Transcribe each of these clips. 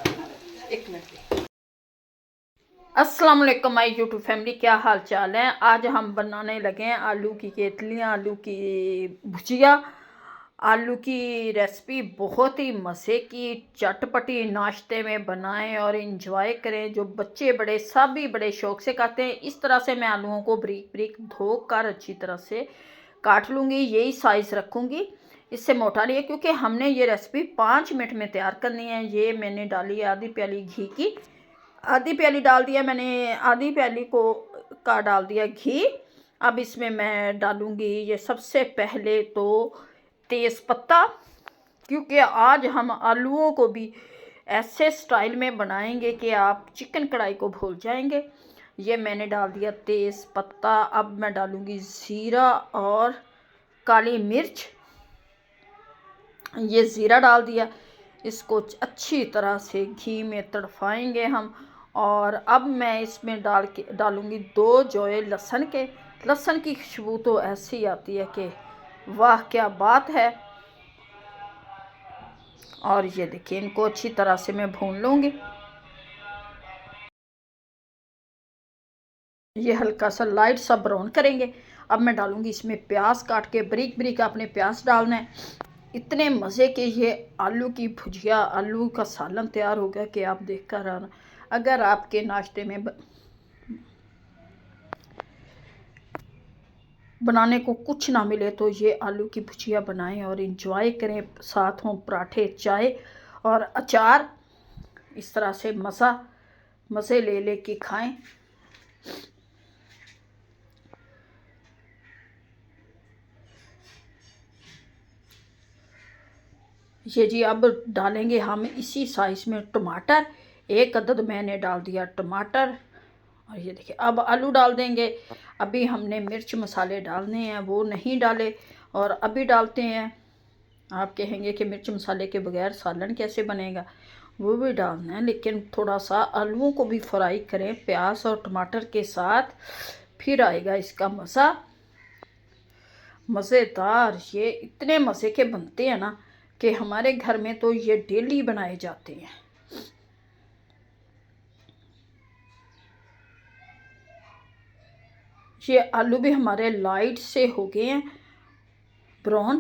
एक मिनट। अस्सलाम वालेकुम माय यूट्यूब फैमिली, क्या हाल चाल है। आज हम बनाने लगे हैं आलू की केतलियाँ, आलू की भुजिया। आलू की रेसिपी बहुत ही मज़े की, चटपटी, नाश्ते में बनाएं और इंजॉय करें। जो बच्चे बड़े सभी बड़े शौक से खाते हैं। इस तरह से मैं आलूओं को ब्रीक ब्रीक धोकर अच्छी तरह से काट लूँगी। यही साइज़ रखूँगी, इससे मोटा नहीं है, क्योंकि हमने ये रेसिपी 5 मिनट में तैयार करनी है। ये मैंने डाली आधी प्याली घी की, आधी प्याली डाल दिया मैंने, आधी प्याली को का डाल दिया घी। अब इसमें मैं डालूँगी ये सबसे पहले तो तेज़ पत्ता, क्योंकि आज हम आलूओं को भी ऐसे स्टाइल में बनाएंगे कि आप चिकन कढ़ाई को भूल जाएंगे। ये मैंने डाल दिया तेज़ पत्ता। अब मैं डालूँगी ज़ीरा और काली मिर्च। ये ज़ीरा डाल दिया, इसको अच्छी तरह से घी में तड़फाएंगे हम। और अब मैं इसमें डालूँगी 2 जोए लहसुन के। लहसुन की खुशबू तो ऐसी आती है कि वाह क्या बात है। और ये देखिए, इनको अच्छी तरह से मैं भून लूँगी। ये हल्का सा लाइट सा ब्राउन करेंगे। अब मैं डालूँगी इसमें प्याज काट के, बारीक बारीक आपने प्याज डालना है। इतने मज़े के ये आलू की भुजिया, आलू का सालन तैयार हो गया कि आप देख कर आना। अगर आपके नाश्ते में बनाने को कुछ ना मिले तो ये आलू की भुजिया बनाएं और इंजॉय करें। साथ हों पराठे, चाय और अचार। इस तरह से मज़े ले ले के खाएं। ये जी, अब डालेंगे हम इसी साइज़ में टमाटर। 1 अदद मैंने डाल दिया टमाटर। और ये देखिए, अब आलू डाल देंगे। अभी हमने मिर्च मसाले डालने हैं, वो नहीं डाले और अभी डालते हैं। आप कहेंगे कि मिर्च मसाले के बगैर सालन कैसे बनेगा, वो भी डालना है, लेकिन थोड़ा सा आलूओं को भी फ्राई करें प्याज और टमाटर के साथ, फिर आएगा इसका मज़ा। मज़ेदार, ये इतने मज़े के बनते हैं ना कि हमारे घर में तो ये डेली बनाए जाते हैं। ये आलू भी हमारे लाइट से हो गए हैं ब्राउन,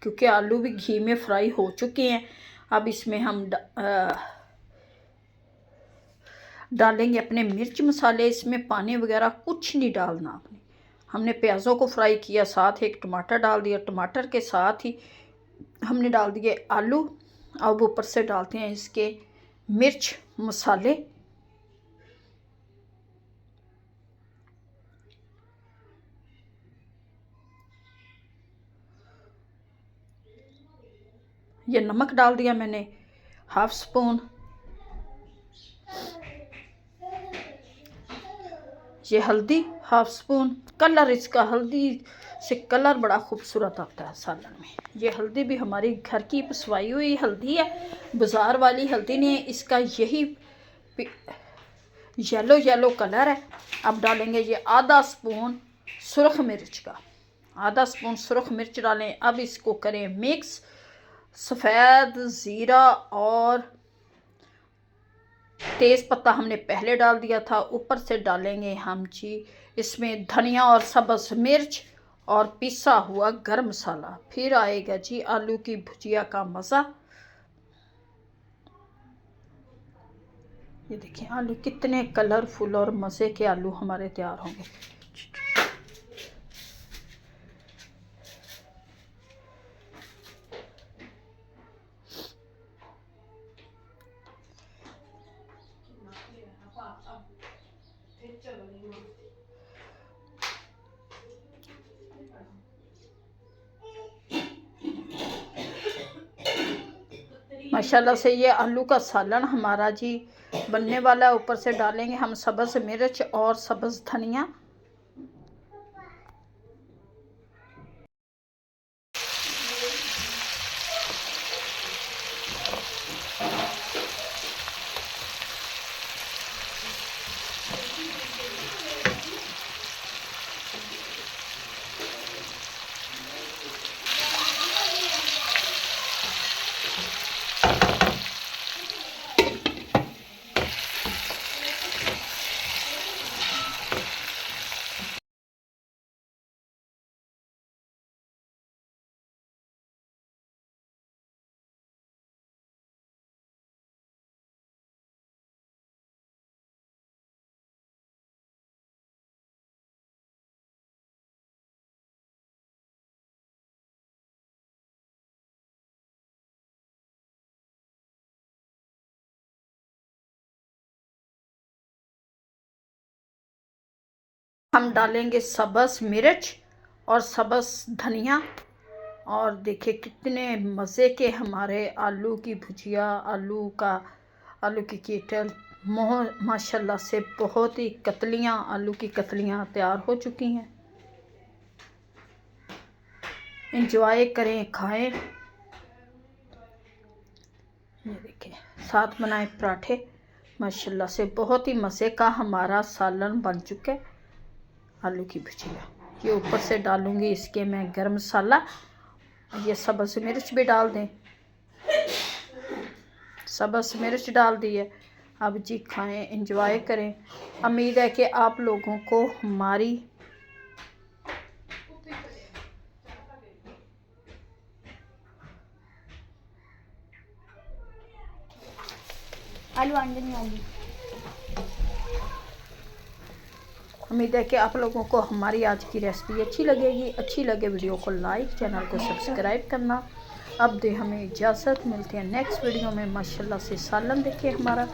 क्योंकि आलू भी घी में फ्राई हो चुके हैं। अब इसमें हम डालेंगे अपने मिर्च मसाले। इसमें पानी वगैरह कुछ नहीं डालना आपने। हमने प्याज़ों को फ्राई किया, साथ 1 टमाटर डाल दिया, टमाटर के साथ ही हमने डाल दिए आलू। अब ऊपर से डालते हैं इसके मिर्च मसाले। ये नमक डाल दिया मैंने 1/2 स्पून। ये हल्दी 1/2 स्पून। कलर इसका, हल्दी से कलर बड़ा खूबसूरत आता है सालन में। ये हल्दी भी हमारी घर की पिसवाई हुई हल्दी है, बाज़ार वाली हल्दी नहीं है। इसका यही येलो येलो कलर है। अब डालेंगे ये 1/2 स्पून सुरख मिर्च का, 1/2 स्पून सुरख मिर्च डालें। अब इसको करें मिक्स। सफ़ेद ज़ीरा और तेज़ पत्ता हमने पहले डाल दिया था। ऊपर से डालेंगे हम जी इसमें धनिया और सब्ज़ मिर्च और पिसा हुआ गरम मसाला। फिर आएगा जी आलू की भुजिया का मज़ा। ये देखिए, आलू कितने कलरफुल और मज़े के आलू हमारे तैयार होंगे। माशाल्लाह से ये आलू का सालन हमारा जी बनने वाला है। ऊपर से डालेंगे हम सब्ज़ मिर्च और सब्ज़ धनिया। हम डालेंगे सब्ज़ मिर्च और सब्ज़ धनिया। और देखिए कितने मज़े के हमारे आलू की भुजिया, आलू की केटल माशाल्लाह से बहुत ही कतलियाँ, आलू की कतलियाँ तैयार हो चुकी हैं। एंजॉय करें, खाएं। ये देखिए साथ बनाए पराठे, माशाल्लाह से बहुत ही मज़े का हमारा सालन बन चुका है आलू की भुजिया। ये ऊपर से डालूंगी इसके मैं गरम मसाला, ये सब्ज़ मिर्च भी डाल दें, सब्ज़ मिर्च डाल दी है। अब जी खाएं, एंजॉय करें। उम्मीद है कि आप लोगों को हमारी उम्मीद है कि आप लोगों को हमारी आज की रेसिपी अच्छी लगेगी। अच्छी लगे वीडियो को लाइक, चैनल को सब्सक्राइब करना। अब दे हमें इजाज़त, मिलते हैं नेक्स्ट वीडियो में। माशाल्लाह से सालन देखिए हमारा